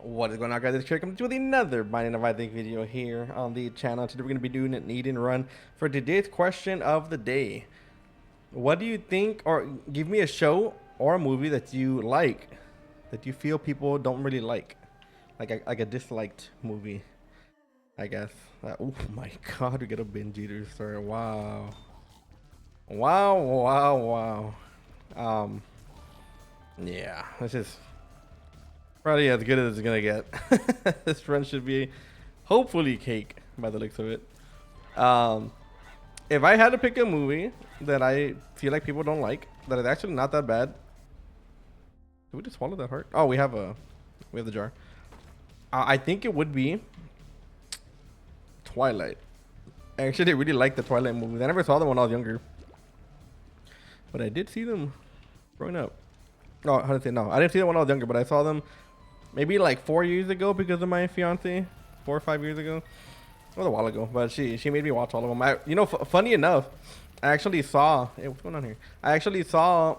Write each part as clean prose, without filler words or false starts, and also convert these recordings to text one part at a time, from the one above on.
What is going on, guys? It's Trey coming to with another Binding of Isaac video here on the channel. Today we're going to be doing an eat and run for today's question of the day. What do you think, or give me a show or a movie that you like, that you feel people don't really like a disliked movie, I guess. Oh my god, we get a binge eater, sir. Wow. Wow, wow, wow. Yeah, this is probably as good as it's gonna get. This run should be hopefully cake by the looks of it. Um, if I had to pick a movie that I feel like people don't like, that is actually not that bad. Did we just swallow that heart? Oh, we have the jar. I think it would be Twilight. I actually really like the Twilight movies. I never saw them when I was younger, but I did see them growing up. No, how to say no? I didn't see them when I was younger, but I saw them maybe like 4 years ago because of my fiance. 4 or 5 years ago. It was a while ago, but she made me watch all of them. Funny enough, I actually saw. Hey, what's going on here? I actually saw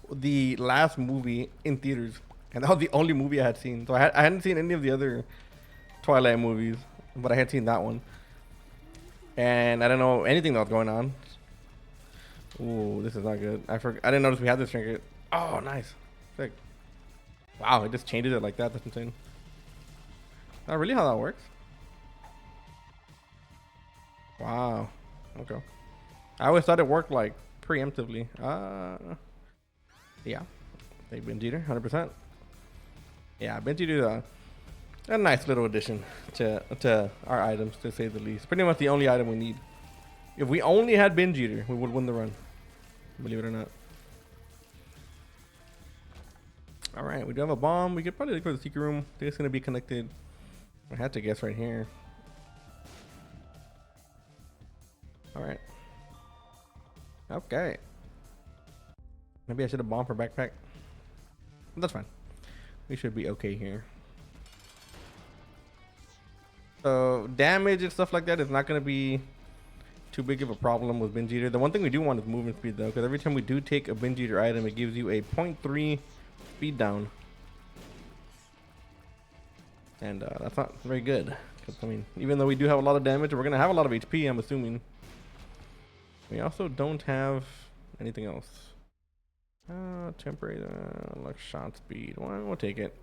the last movie in theaters, and that was the only movie I had seen. So I hadn't seen any of the other Twilight movies, but I had seen that one, and I don't know anything that was going on. Ooh, this is not good. I didn't notice we had this trinket. Oh, nice. Sick. Wow, it just changes it like that. That's insane. Not really how that works. Wow. Okay. I always thought it worked like preemptively. Yeah. They binge eater, 100%. Yeah, binge eater a nice little addition to our items, to say the least. Pretty much the only item we need. If we only had binge eater, we would win the run. Believe it or not. All right, we do have a bomb. We could probably look for the secret room. I think it's gonna be connected. I had to guess right here. All right. Okay. Maybe I should have bombed for backpack. That's fine. We should be okay here. So damage and stuff like that is not gonna be too big of a problem with binge eater. The one thing we do want is movement speed though, because every time we do take a binge eater item, it gives you a 0.3 speed down, and that's not very good. I mean, even though we do have a lot of damage, we're gonna have a lot of HP. I'm assuming. We also don't have anything else. Temporary like shot speed. Well, we'll take it.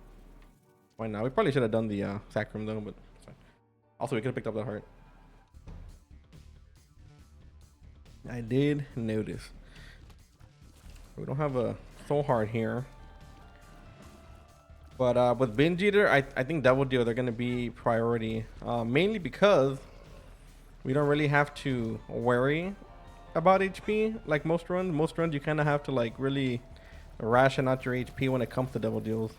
Why not? We probably should have done the sacrum though, but also we could have picked up that heart. I did notice. We don't have a soul heart here. But with binge eater, I think double deal they're gonna be priority. Mainly because we don't really have to worry about HP like most runs. Most runs you kind of have to like really ration out your HP when it comes to double deals.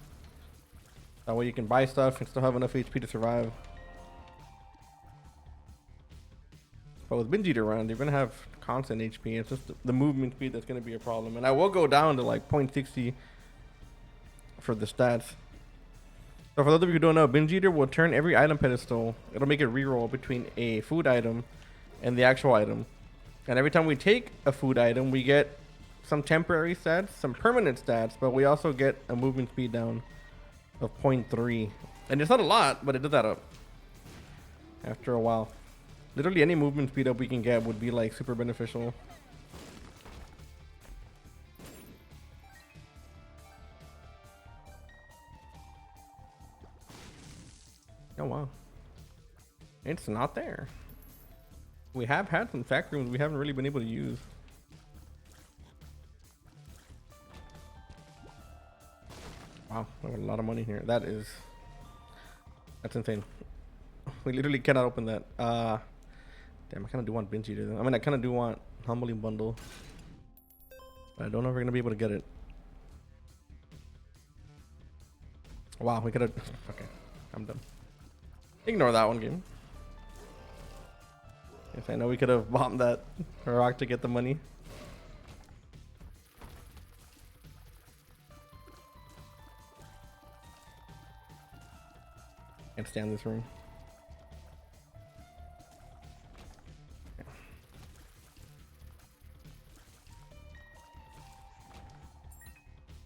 That way you can buy stuff and still have enough HP to survive. But with binge eater run, you're gonna have constant HP. It's just the movement speed that's gonna be a problem. And I will go down to like 0.60 for the stats. So for those of you who don't know, binge eater will turn every item pedestal. It'll make it reroll between a food item and the actual item. And every time we take a food item, we get some temporary stats, some permanent stats, but we also get a movement speed down of 0.3. And it's not a lot, but it does add up after a while. Literally any movement speed up we can get would be like super beneficial. Oh wow. It's not there. We have had some sack rooms we haven't really been able to use. Wow, we have a lot of money here. That's insane. We literally cannot open that. Damn, I kind of do want binge eater though. I mean, I kind of do want humbling bundle, but I don't know if we're gonna be able to get it. Wow, we could have. Okay, I'm done. Ignore that one, game. Yes, I know we could have bombed that rock to get the money. Can't stand this room.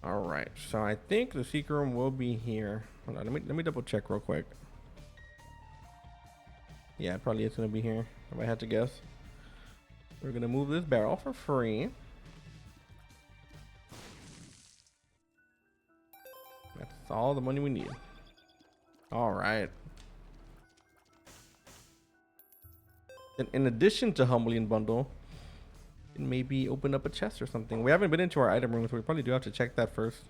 All right, so I think the secret room will be here. Hold on, let me double check real quick. Yeah, it probably is gonna be here, if I had to guess. We're gonna move this barrel for free. That's all the money we need. All right. In addition to Humbling Bundle, maybe open up a chest or something. We haven't been into our item room, so we probably do have to check that first.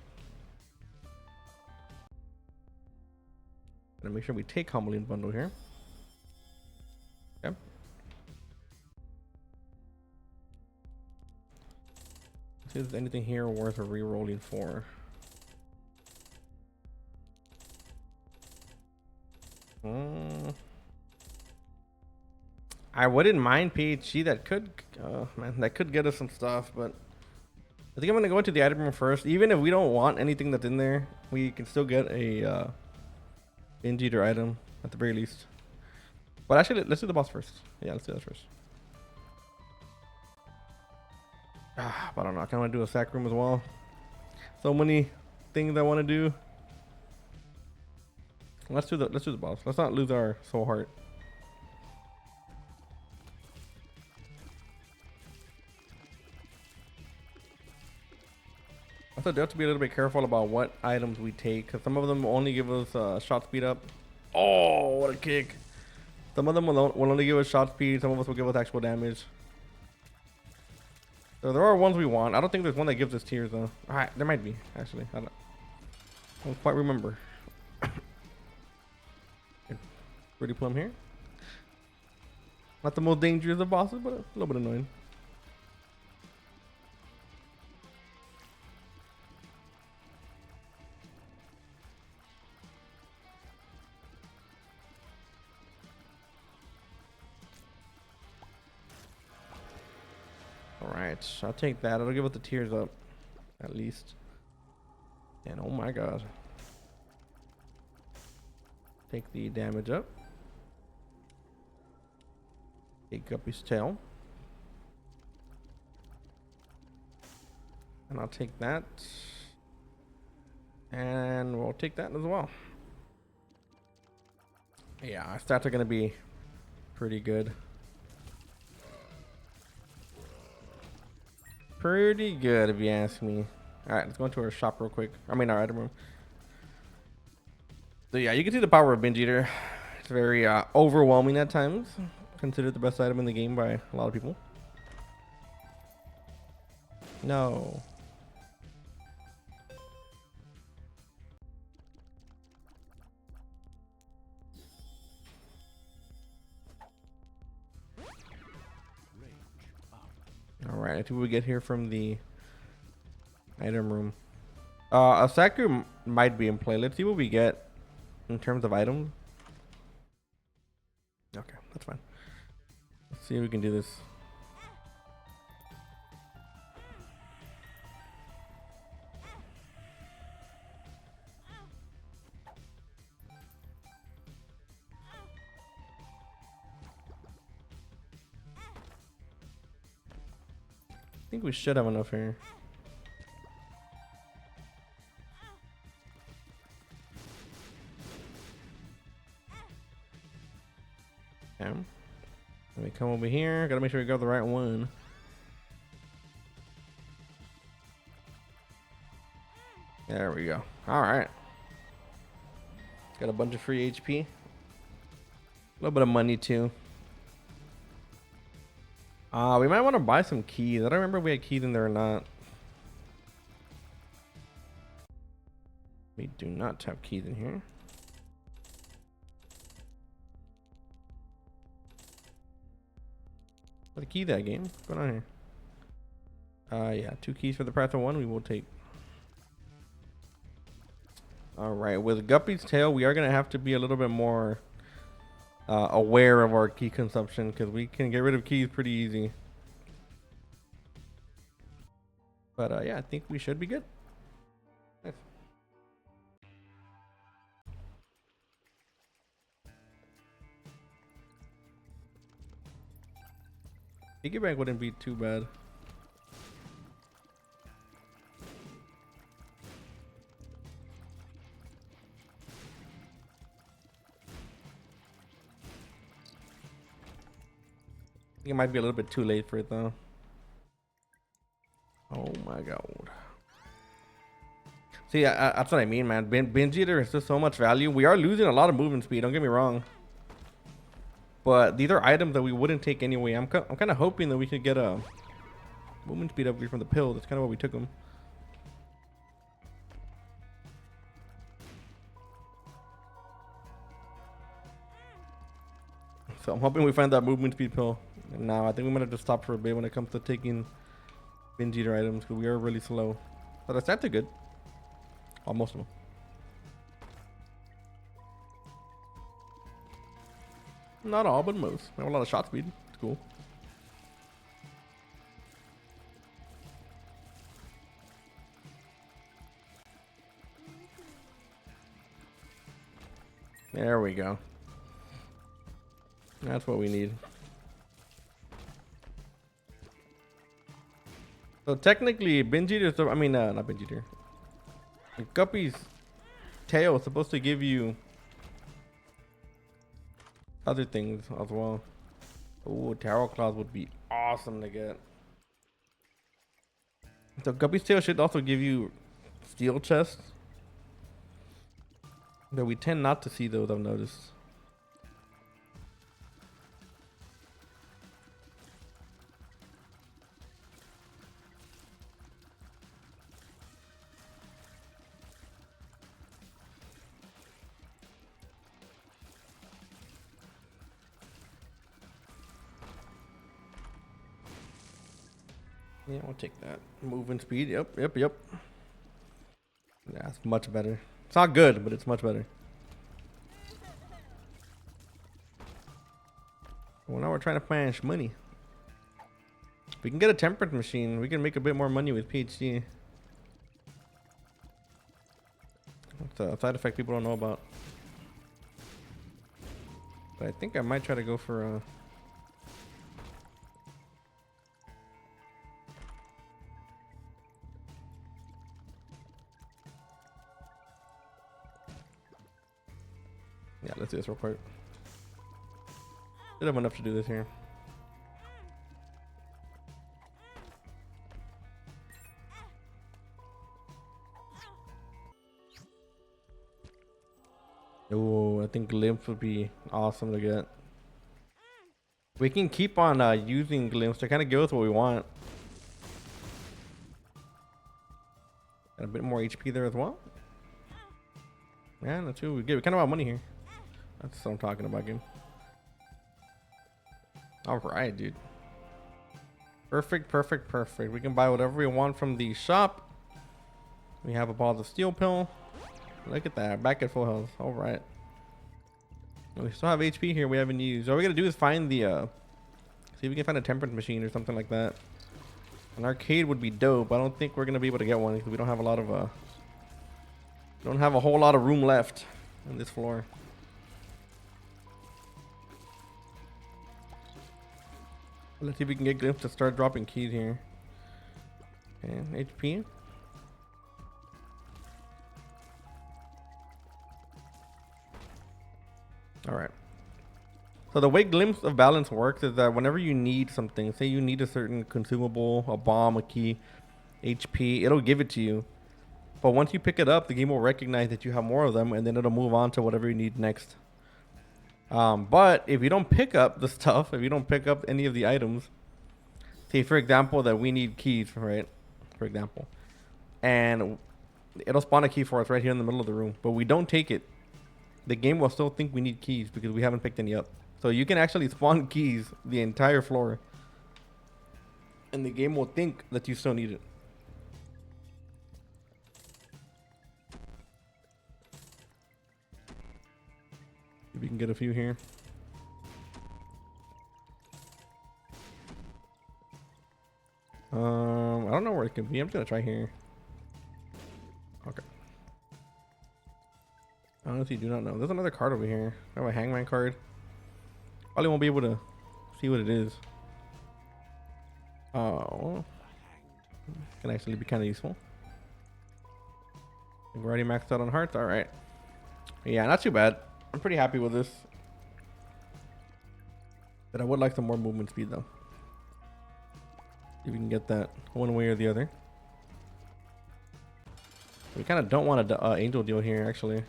Gotta make sure we take Humbling Bundle here. Okay. See if there's anything here worth a re-rolling for. I wouldn't mind PHG. That could, man, that could get us some stuff, but I think I'm gonna go into the item room first. Even if we don't want anything that's in there, we can still get a binge eater item at the very least. But actually, let's do the boss first. Yeah, let's do that first. But I don't know. I kind of want to do a sack room as well. So many things I want to do. Let's do the boss. Let's not lose our soul heart. Also, do have to be a little bit careful about what items we take, because some of them only give us shot speed up. Oh, what a kick! Some of them will only give us shot speed. Some of us will give us actual damage. So there are ones we want. I don't think there's one that gives us tears though. Alright, there might be actually. I don't quite remember. Pretty plum here. Not the most dangerous of bosses, but a little bit annoying. Alright, I'll take that. It'll give us the tears up. At least. And oh my god. Take the damage up. Take Guppy's tail. And I'll take that. And we'll take that as well. Yeah, our stats are going to be pretty good. Pretty good if you ask me. Alright, let's go into our shop real quick. I mean our item room. So yeah, you can see the power of Binge Eater. It's very overwhelming at times. Considered the best item in the game by a lot of people. No. Alright, I think we get here from the item room. A Saku might be in play. Let's see what we get in terms of items. Okay, that's fine. Let's see if we can do this. I think we should have enough here. Okay. Let me come over here. Gotta make sure we got the right one. There we go. Alright. Got a bunch of free HP. A little bit of money too. We might want to buy some keys. I don't remember if we had keys in there or not. We do not have keys in here. What's the key that game? What's going on here? Yeah, 2 keys for the price of 1 we will take. Alright, with Guppy's tail, we are going to have to be a little bit more aware of our key consumption, because we can get rid of keys pretty easy. But yeah, I think we should be good. Nice. Piggy bank wouldn't be too bad. think it might be a little bit too late for it though. Oh my god. See, that's what I mean, man. Binge Eater is just so much value. We are losing a lot of movement speed, don't get me wrong. But these are items that we wouldn't take anyway. I'm kind of hoping that we could get a movement speed upgrade from the pill. That's kind of what we took them. So I'm hoping we find that movement speed pill. And now I think we might have to stop for a bit when it comes to taking Binge Eater items, because we are really slow. But the stats are good. Almost of them. Not all, but most. We have a lot of shot speed. It's cool. There we go. That's what we need. So technically, Binge Eater, I mean, not Binge Eater. Guppy's tail is supposed to give you other things as well. Oh, Tarot Claws would be awesome to get. So Guppy's tail should also give you steel chests. But we tend not to see those, I've noticed. Yeah, we'll take that. Movement speed. Yep. Yeah, it's much better. It's not good, but it's much better. Well, now we're trying to find money. If we can get a temperance machine, we can make a bit more money with PhD. That's a side effect people don't know about. But I think I might try to go for yeah, let's do this real quick. Should have enough to do this here. Oh, I think glimpse would be awesome to get. We can keep on using glimpse to kind of give us what we want. Got a bit more HP there as well. Yeah, that's what we get. We kind of have money here. That's what I'm talking about, game. All right, dude. Perfect. We can buy whatever we want from the shop. We have a ball of steel pill. Look at that, back at full health. All right. We still have HP here we haven't used. All we gotta do is find the see if we can find a temperance machine or something like that. An arcade would be dope. I don't think we're gonna be able to get one because we don't have a lot of don't have a whole lot of room left on this floor. Let's see if we can get Glimpse to start dropping keys here. And HP. Alright. So the way Glimpse of Balance works is that whenever you need something, say you need a certain consumable, a bomb, a key, HP, it'll give it to you. But once you pick it up, the game will recognize that you have more of them, and then it'll move on to whatever you need next. But if you don't pick up the stuff, if you don't pick up any of the items, say for example that we need keys, right? For example, and it'll spawn a key for us right here in the middle of the room, but we don't take it, the game will still think we need keys because we haven't picked any up. So you can actually spawn keys the entire floor, and the game will think that you still need it. We can get a few here. I don't know where it can be. I'm just gonna try here. Okay. I honestly do not know. There's another card over here. I have a hangman card. Probably won't be able to see what it is. Oh, can actually be kind of useful. We're already maxed out on hearts. All right. Yeah, not too bad. I'm pretty happy with this. But I would like some more movement speed though. If we can get that one way or the other. We kind of don't want a angel deal here, actually.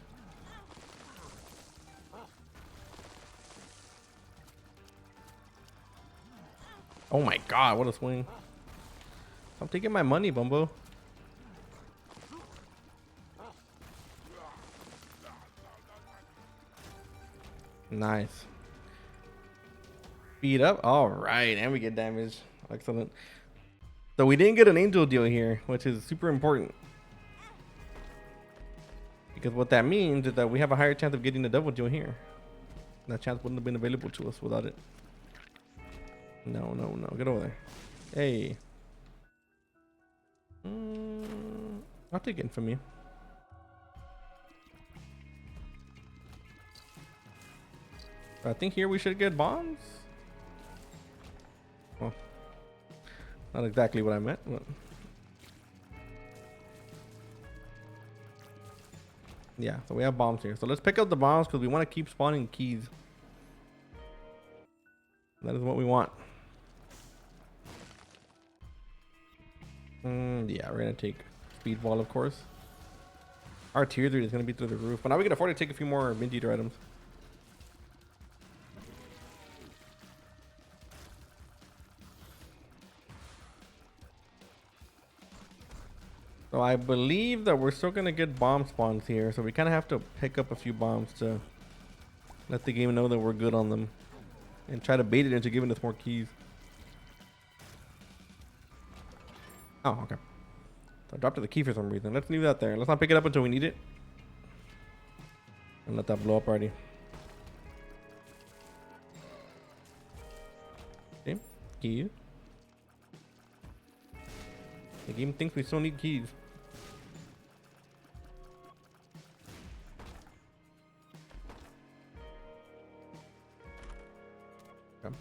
Oh my god, what a swing. I'm taking my money, Bumbo. Nice. Speed up. All right, and we get damage. Excellent. So we didn't get an angel deal here, which is super important. Because what that means is that we have a higher chance of getting the double deal here. That chance wouldn't have been available to us without it. No, no, no. Get over there. Hey. I'll take it from you. I think here we should get bombs. Well, not exactly what I meant, but yeah, so we have bombs here. So let's pick up the bombs because we want to keep spawning keys. That is what we want. Yeah, we're gonna take speed ball, of course. Our tier 3 is gonna be through the roof, but now we can afford to take a few more Mint Eater items. So I believe that we're still gonna get bomb spawns here, so we kind of have to pick up a few bombs to let the game know that we're good on them, and try to bait it into giving us more keys. Oh, okay. So I dropped the key for some reason. Let's leave that there. Let's not pick it up until we need it, and let that blow up already. Okay, key. The game thinks we still need keys. Okay.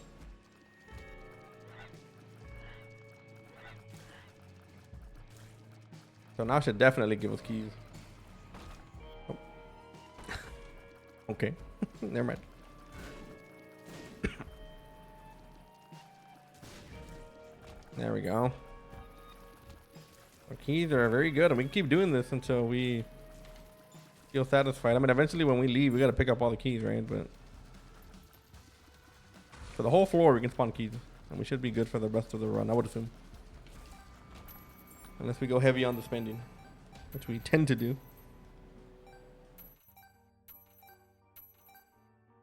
So now should definitely give us keys. Oh. Okay. Never mind. There we go. Our keys are very good, and we can keep doing this until we feel satisfied. I mean, eventually when we leave, we gotta pick up all the keys, right? But for the whole floor, we can spawn keys, and we should be good for the rest of the run, I would assume. Unless we go heavy on the spending, which we tend to do.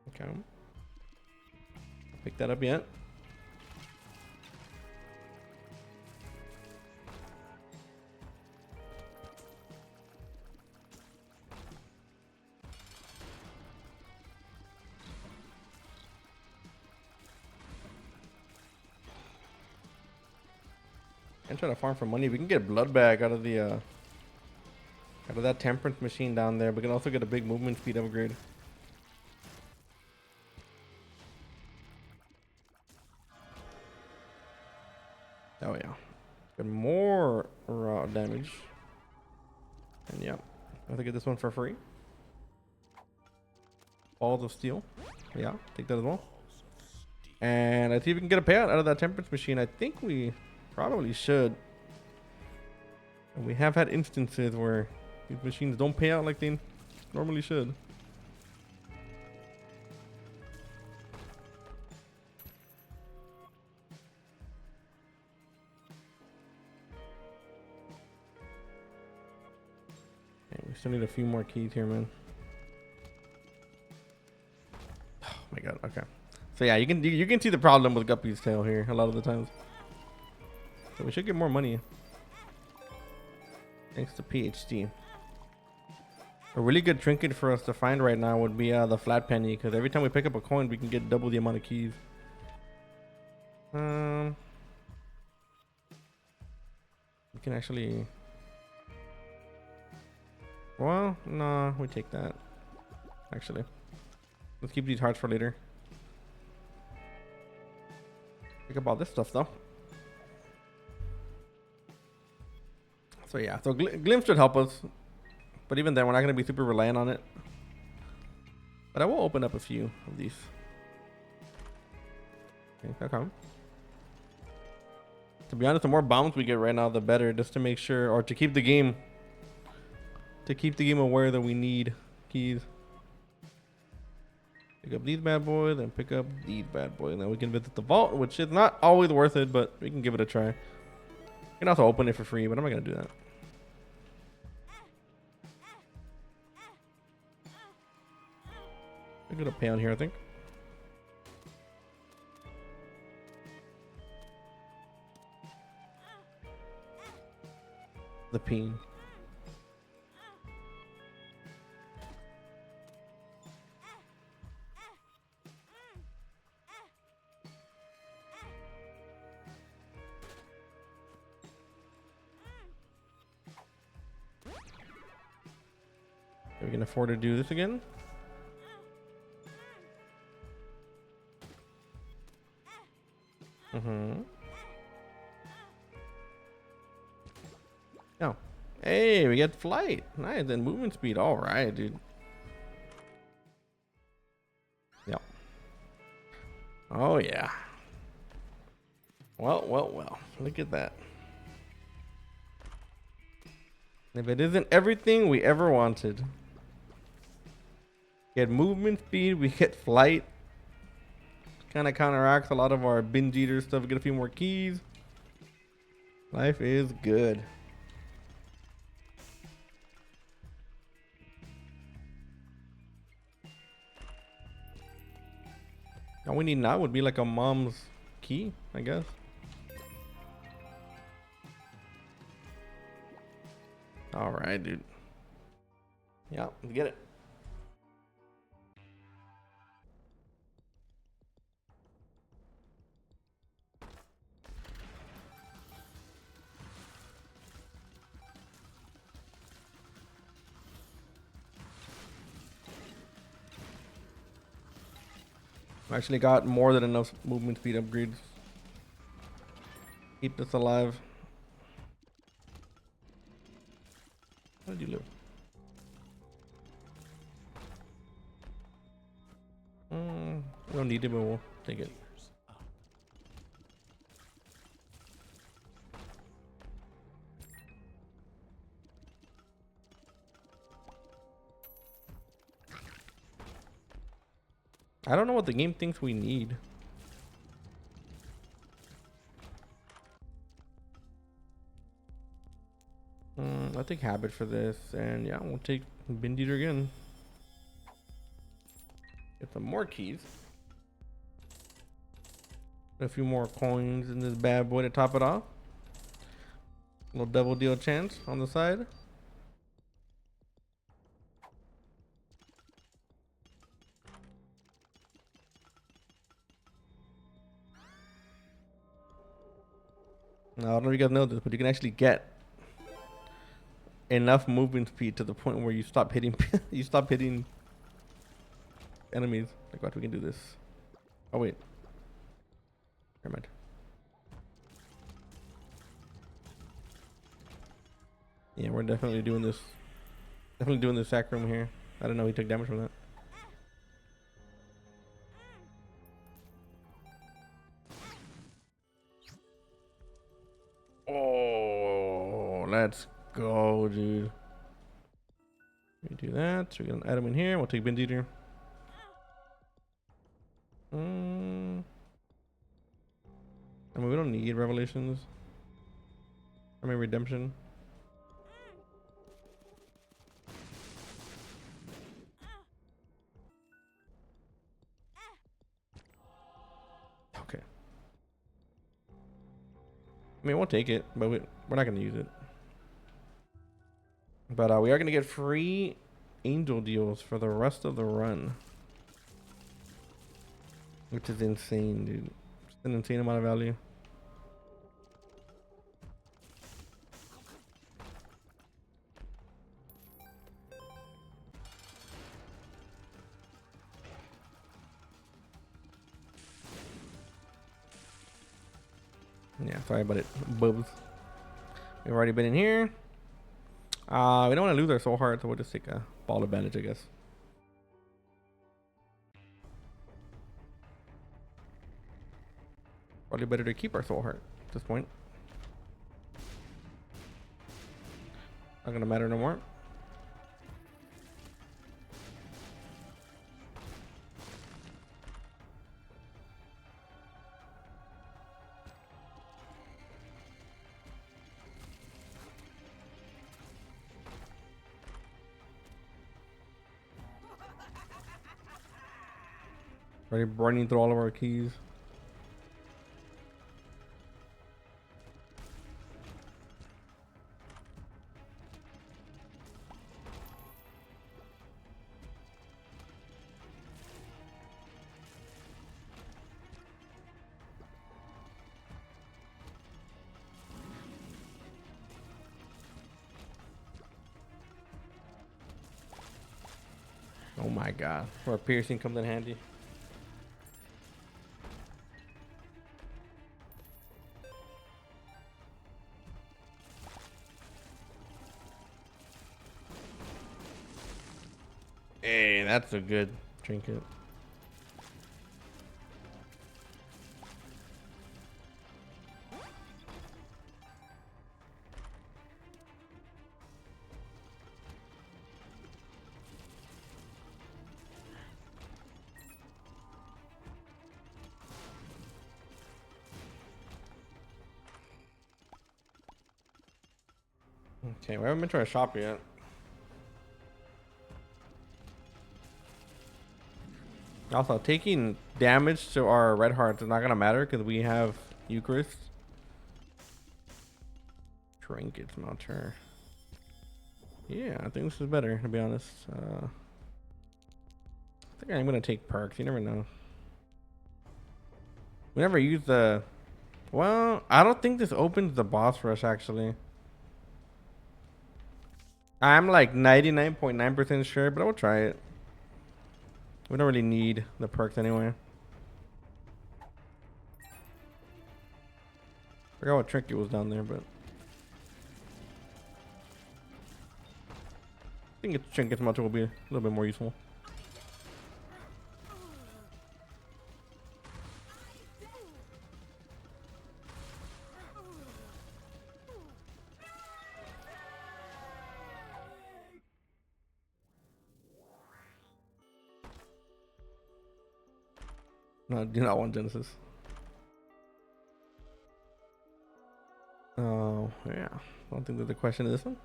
Okay. Pick that up yet. And try to farm for money. We can get blood bag out of the out of that temperance machine down there. We can also get a big movement speed upgrade. Oh yeah, get more raw damage. And yeah, I have to get this one for free. Balls of steel. Yeah, take that as well. And I see if we can get a payout out of that temperance machine. I think we probably should. And we have had instances where these machines don't pay out like they normally should. Okay, we still need a few more keys here, man. Oh my god, okay. So yeah, you can see the problem with Guppy's tail here a lot of the times. So we should get more money. Thanks to PhD. A really good trinket for us to find right now would be the flat penny, because every time we pick up a coin, we can get double the amount of keys. We can actually. Well, no, we take that. Actually, let's keep these hearts for later. Pick up all this stuff though. So yeah, so Glimpse should help us, but even then, we're not going to be super reliant on it. But I will open up a few of these. Okay, come. To be honest, the more bombs we get right now, the better, just to make sure, or to keep the game aware that we need keys. Pick up these bad boys, then pick up these bad boys, and then we can visit the vault, which is not always worth it, but we can give it a try. You can also open it for free, but I'm not gonna do that. I'm gonna pay on here, I think. The peen. Are we can afford to do this again? Oh. Hey, we get flight. Nice, then movement speed. All right, dude. Yep. Oh, yeah. Well. Look at that. If it isn't everything we ever wanted. Get movement speed, we get flight. Kind of counteracts a lot of our binge eater stuff. We get a few more keys. Life is good. All we need now would be like a mom's key, I guess. All right, dude. Yeah, let's get it. I actually got more than enough movement speed upgrades. Keep this alive. How did you live? We don't need it, but we'll take it. I don't know what the game thinks we need. I'll take habit for this, and yeah, we'll take binge eater again. Get some more keys. A few more coins in this bad boy to top it off. A little double deal chance on the side. Now, I don't know if you guys know this, but you can actually get enough movement speed to the point where you stop hitting you stop hitting enemies. Like, what, we can do this. Oh wait, never mind. Yeah, we're definitely doing this sack room here. I don't know, he took damage from that. Oh, let's go, dude. We do that. So we can add him in here. We'll take binge eater. I mean, we don't need revelations. I mean, redemption. Okay. I mean, we'll take it, but we're not going to use it. But we are going to get free angel deals for the rest of the run. Which is insane, dude. It's an insane amount of value. Yeah, sorry about it, bubs. We've already been in here. We don't want to lose our soul heart, so we'll just take a ball advantage, I guess. Probably better to keep our soul heart at this point. Not gonna matter no more. Already running through all of our keys. Oh my god. Where piercing comes in handy. Hey, that's a good trinket. Okay, we haven't been to our shop yet. Also, taking damage to our red hearts is not gonna matter because we have Eucharist. Trinkets, not sure. Yeah, I think this is better, to be honest. I think I'm gonna take perks. You never know. We never use the. Well, I don't think this opens the boss rush actually. I'm like 99.9% sure, but I will try it. We don't really need the perks anyway. Forgot what trinket was down there, but I think it's trinkets module will be a little bit more useful. No, I do not want Genesis. Oh, yeah. I don't think there's a question in this one.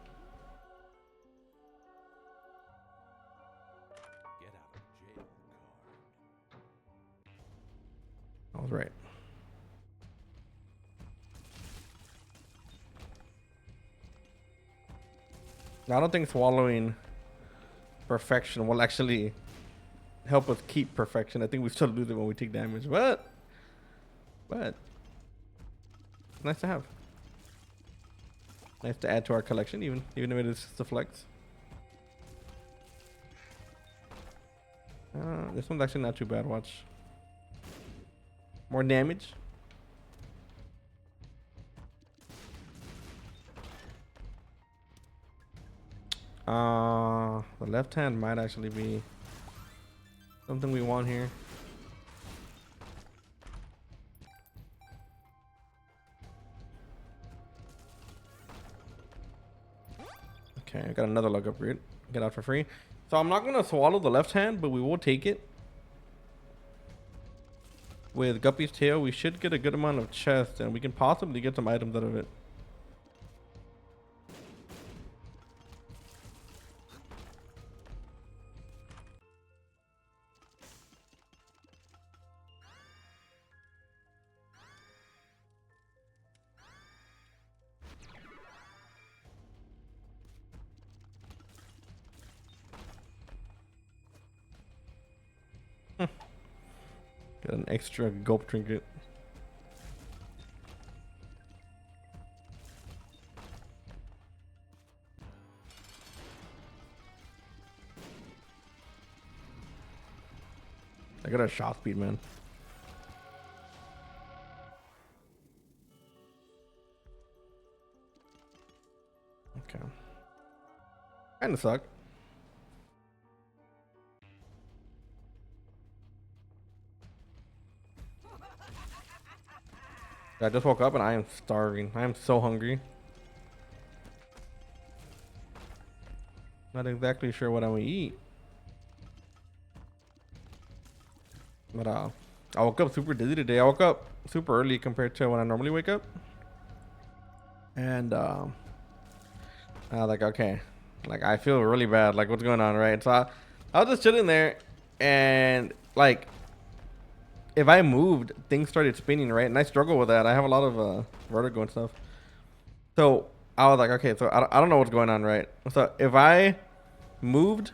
Get out of jail card. I was right. Now, I don't think swallowing perfection will actually help us keep perfection. I think we still lose it when we take damage, but nice to have. Nice to add to our collection, even if it is just a flex. This one's actually not too bad. Watch. More damage. The left hand might actually be something we want here. Okay, I got another luck upgrade. Get out for free. So I'm not gonna swallow the left hand, but we will take it. With Guppy's tail, we should get a good amount of chest, and we can possibly get some items out of it. Got an extra gulp trinket. I got a shot speed, man. Okay. Kinda suck. I just woke up and I am starving. I am so hungry. Not exactly sure what I'm gonna eat. But I woke up super dizzy today. I woke up super early compared to when I normally wake up. And I was like, okay, like I feel really bad. Like what's going on, right? So I was just chilling there, and like if I moved, things started spinning, right? And I struggle with that. I have a lot of vertigo and stuff. So I was like, okay, so I don't know what's going on, right? So if I moved,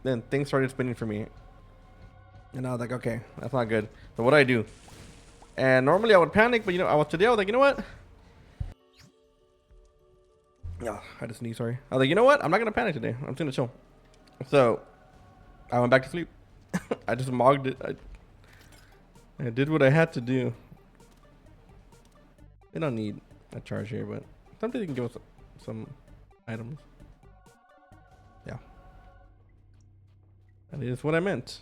then things started spinning for me. And I was like, okay, that's not good. So what do I do? And normally I would panic, but you know, today I was like, you know what? Yeah, I had to sneeze, sorry. I was like, you know what? I'm not gonna panic today. I'm just gonna chill. So I went back to sleep. I just mogged it. I did what I had to do. They don't need a charge here, but sometimes you can give us some items. Yeah. That is what I meant.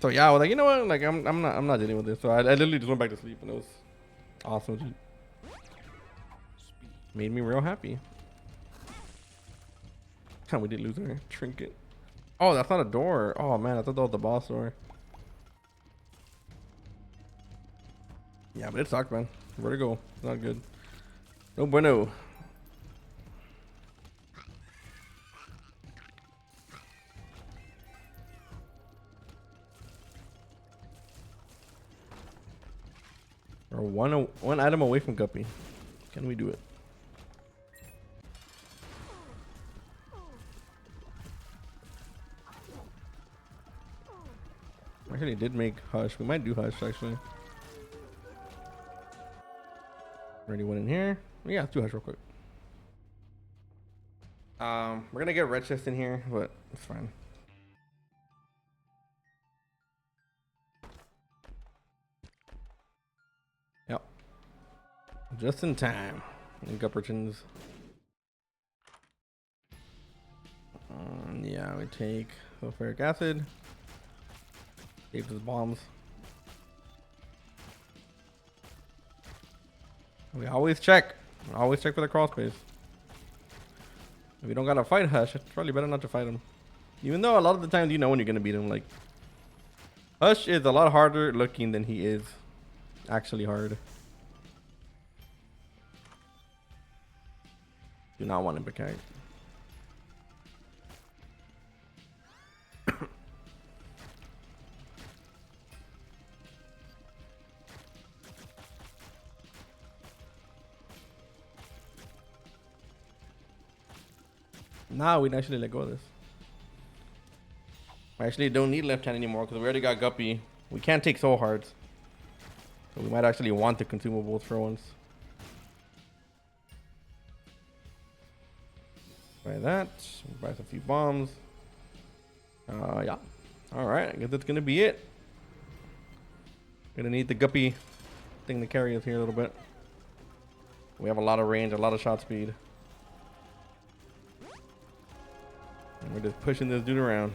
So yeah, I was like, you know what? Like I'm not dealing with this. So I literally just went back to sleep, and it was awesome. Just Speed. made me real happy. And we did lose our trinket. Oh, that's not a door. Oh man, I thought that was the boss door. Yeah, but it sucked, man. Vertigo, not good. No bueno. We're one item away from Guppy. Can we do it? Actually, did make Hush. We might do Hush actually. Already went in here. Yeah, let's do Hush real quick. We're gonna get red chest in here, but it's fine. Yep. Just in time. And Guppertons. Yeah, we take sulfuric acid. Saves his bombs. We always check. Always check for the crawl space. If you don't gotta fight Hush, it's probably better not to fight him. Even though a lot of the times you know when you're gonna beat him. Like Hush is a lot harder looking than he is actually hard. Do not want him to kite. Now we'd actually let go of this. I actually don't need left hand anymore because we already got Guppy. We can't take soul hearts. So we might actually want the consumables for once. Buy that. Buy a few bombs. Yeah. Alright, I guess that's gonna be it. Gonna need the Guppy thing to carry us here a little bit. We have a lot of range, a lot of shot speed. And we're just pushing this dude around.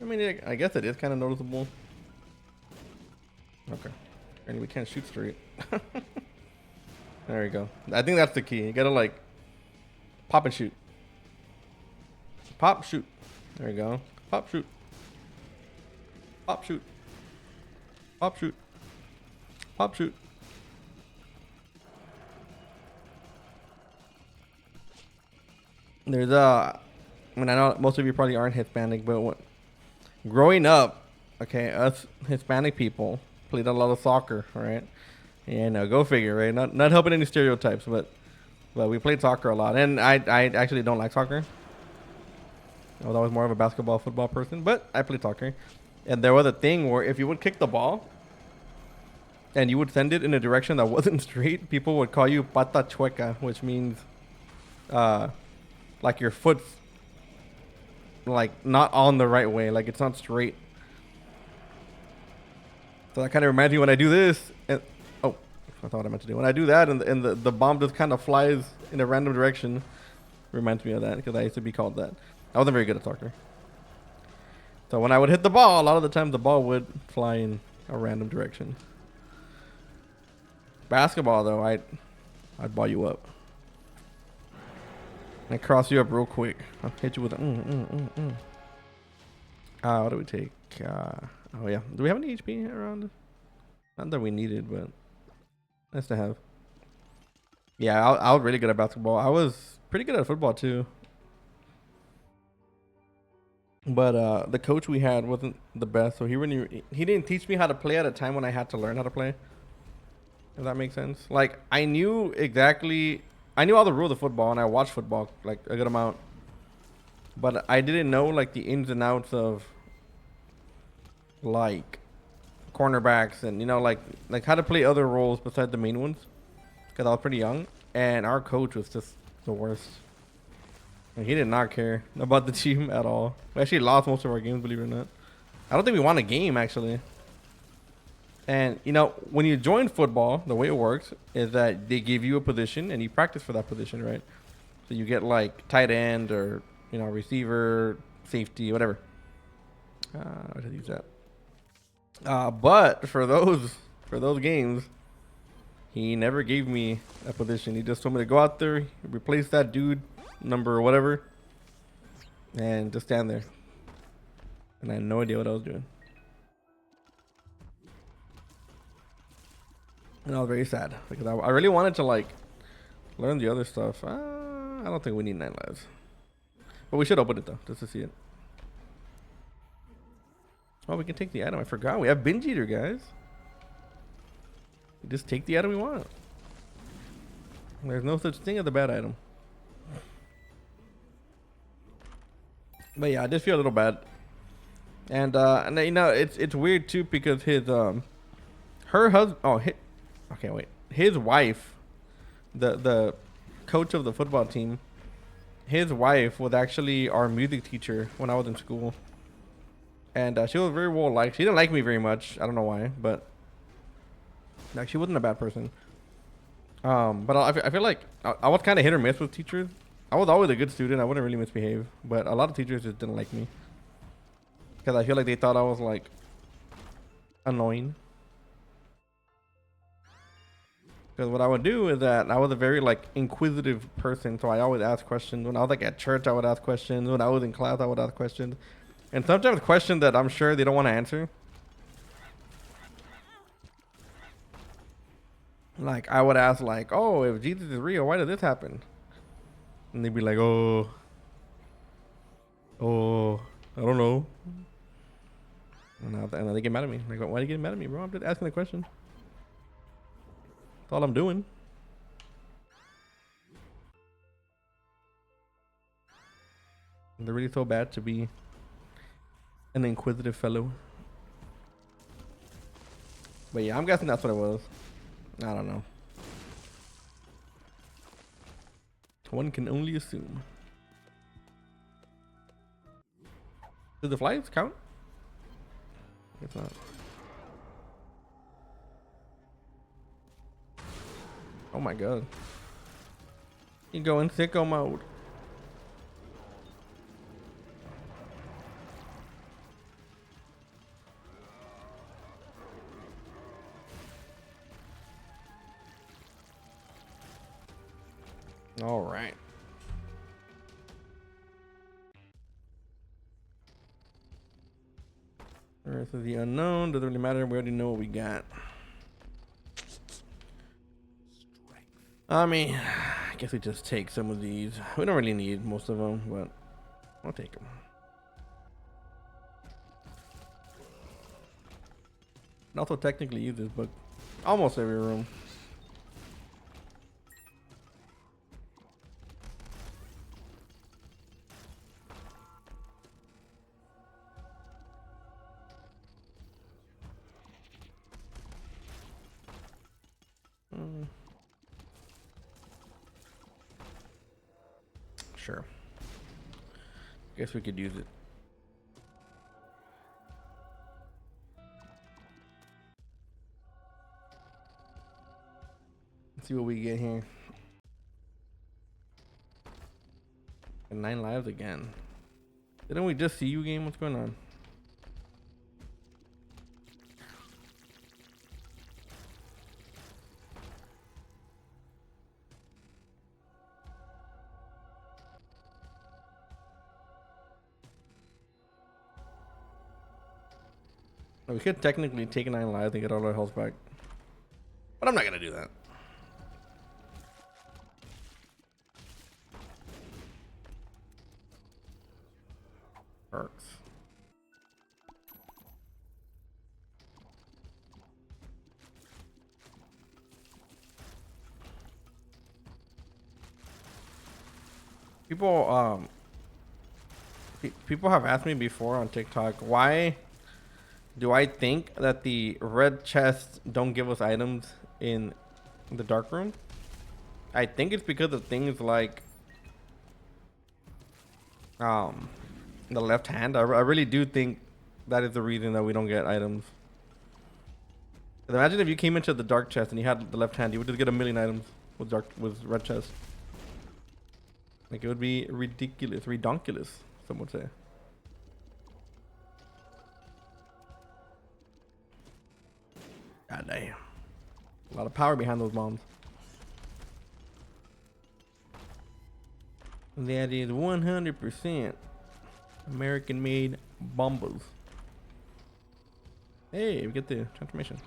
I mean, I guess it is kind of noticeable. Okay. And we can't shoot straight. There we go. I think that's the key. You gotta like pop and shoot. Pop, shoot. There you go. Pop, shoot. Pop, shoot. Pop, shoot. Pop, shoot. There's I mean, I know most of you probably aren't Hispanic, but growing up, okay, us Hispanic people played a lot of soccer, right? And go figure, right? Not helping any stereotypes, but we played soccer a lot, and I actually don't like soccer. I was always more of a basketball, football person, but I played soccer. And there was a thing where if you would kick the ball and you would send it in a direction that wasn't straight, people would call you pata chueca, which means like your foot's like not on the right way, like it's not straight. So that kind of reminds me when I do this, and oh, I thought I meant to do. When I do that and the bomb just kind of flies in a random direction, reminds me of that because I used to be called that. I wasn't very good at soccer. So when I would hit the ball, a lot of the time the ball would fly in a random direction. Basketball though, I'd ball you up. And cross you up real quick. I'll hit you with a what do we take? Oh yeah. Do we have any HP around? Not that we needed, but nice to have. Yeah, I was really good at basketball. I was pretty good at football too. But the coach we had wasn't the best, so he didn't teach me how to play at a time when I had to learn how to play. If that makes sense. Like I knew all the rules of football, and I watched football like a good amount. But I didn't know like the ins and outs of like cornerbacks and like how to play other roles besides the main ones. Because I was pretty young, and our coach was just the worst. Like, he did not care about the team at all. We actually lost most of our games, believe it or not. I don't think we won a game, actually. And, when you join football, the way it works is that they give you a position, and you practice for that position, right? So you get, like, tight end or, receiver, safety, whatever. I should use that. But for those games, he never gave me a position. He just told me to go out there, replace that dude, number whatever, and just stand there. And I had no idea what I was doing. And I was very sad because I really wanted to like learn the other stuff. I don't think we need 9 lives, but we should open it though just to see it. Oh, we can take the item. I forgot we have Binge Eater, guys. We just take the item we want. There's no such thing as a bad item. But yeah, I just feel a little bad. And it's weird too because his her husband his wife, the coach of the football team, his wife was actually our music teacher when I was in school. And she was very well liked. She didn't like me very much. I don't know why, but like she wasn't a bad person. But I feel like I was kind of hit or miss with teachers. I was always a good student. I wouldn't really misbehave, but a lot of teachers just didn't like me because I feel like they thought I was like annoying. Because what I would do is that I was a very like inquisitive person, so I always asked questions. When I was like at church, I would ask questions. When I was in class, I would ask questions, and sometimes questions that I'm sure they don't want to answer. Like I would ask like, "Oh, if Jesus is real, why did this happen?" And they'd be like, oh, I don't know. And then they get mad at me. Like, why are you getting mad at me, bro? I'm just asking a question. That's all I'm doing. And they're really so bad to be an inquisitive fellow. But yeah, I'm guessing that's what it was. I don't know. One can only assume. Do the flies count? It's not. Oh my god. You go in sicko mode. All right. Earth of the unknown. Doesn't really matter. We already know what we got. I mean, I guess we just take some of these. We don't really need most of them, but I'll take them. And also technically use this book almost every room. Sure. Guess we could use it. Let's see what we get here. And 9 lives again. Didn't we just see you game? What's going on? We could technically take 9 lives and get all our health back. But I'm not gonna do that. Hurts. People people have asked me before on TikTok, why do I think that the red chests don't give us items in the dark room? I think it's because of things like the left hand. I really do think that is the reason that we don't get items. 'Cause imagine if you came into the dark chest and you had the left hand, you would just get a million items with red chest. Like, it would be ridiculous, redonkulous, some would say. God damn. A lot of power behind those bombs. That is 100% American-made bombas. Hey, we get the transformation.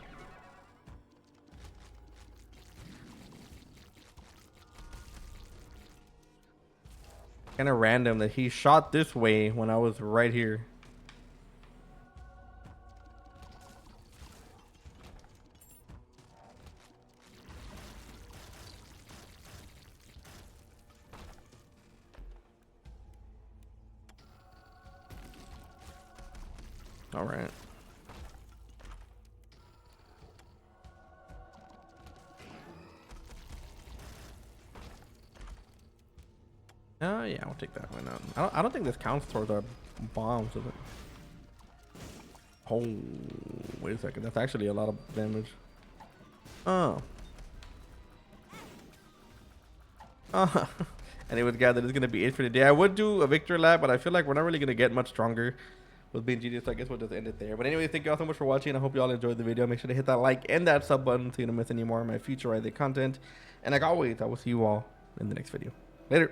Kind of random that he shot this way when I was right here. All right. Yeah, I'll take that. Why not? I don't think this counts towards our bombs, does it? Oh, wait a second. That's actually a lot of damage. Oh. And it was gathered it's gonna be it for the day. I would do a victory lap, but I feel like we're not really gonna get much stronger with being genius, so I guess we'll just end it there. But anyway, thank you all so much for watching. I hope you all enjoyed the video. Make sure to hit that like and that sub button so you don't miss any more of my future content. And like always, I will see you all in the next video. Later.